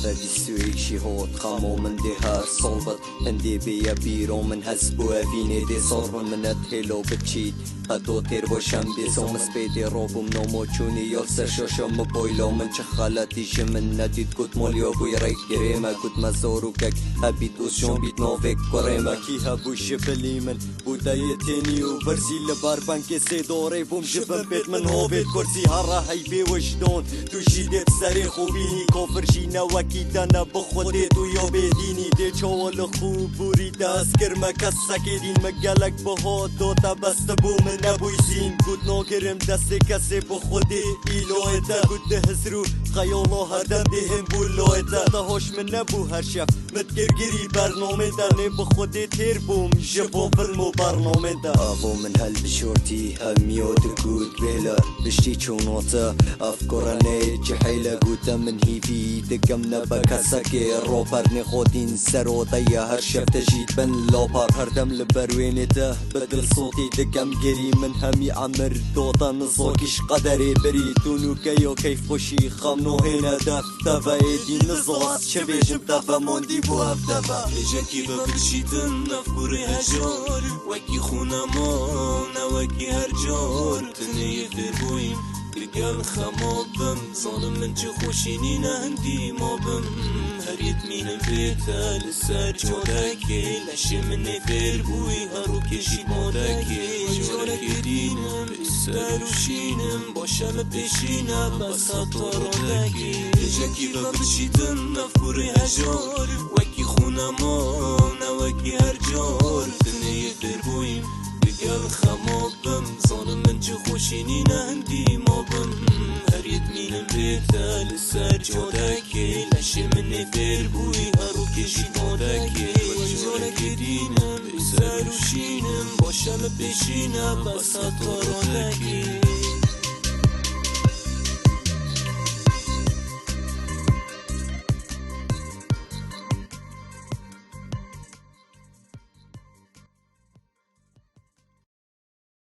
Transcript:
فدي شي هوت خامو من دي هار صلبت هندي بيا بيرو من هسبو افيني دي صور من اتهلو بتشيد هدو تير بوشم دي سومس بيدي روبو منو موچوني يوسر شوشو مبويلو من چخالاتي شمن نديد كوت موليو بوي ريك جريما كوت مزورو كك هبيت وشون بيت نوفيك قريما كي هبو شبلي من بدايتيني وفرسي لباربان كسي دوري بوم جبن بيت من هوبيت كرسي هرا هيبي وجدون توشي ديت سريخ وبيني كوفر شينا وكيدانا بخوديت ويو بيديني دي شوال خوبوري داسكر مكساكي دين مقالك بهو دوتا بستبو من ابو يسين كود نوكرم دستي كسي بخودي إيلو اتا كود دهسرو خيولو هردم دهم بولو اتا دهوش من ابو هرشف متقرقري برنامه داني بخودي تير بوم جبو فيلمو برنامه دا ابو من هالبشورتي هميو دكود بيلا بشتي چونوتا افكراني جحيلا قوتا من هيفي دقمنا بكاساكي روبر نخودين سرو ضيا هرشف تجيد بن لوبر هردم لبرويني ده بدل صوتي دقم قري من همي عمر دوتا نزوكيش قدري بريتونو كيو كيف خوشي خامنو هنا دفتفا ايدي نزوص شبيجم دفا موندي بو هفتفا لجاكي ببرشيتن افكوري هجار وكي خونا مونا وكي هرجار تنية فربويم رجال خمابم ظالم من چه خوشينينا هندي مابم هريت مين بيتا لسار جوداكي لشي مني فربوي هارو كشي موداكي جورك دينم السار وشينم باشم بشينا بس هطاروداكي لجاكي ببرشيتن افكوري هجار وكي خونا مونا وكي هرجار تنية فربويم رجال خمابم ظالم من چه خوشينينا هندي مابم هريت مين بيتا لسار جوداكي لشي مني فربوي هارو كشي موداكي جورك دينم السار وشينم باشم بشينا بس هطاروداكي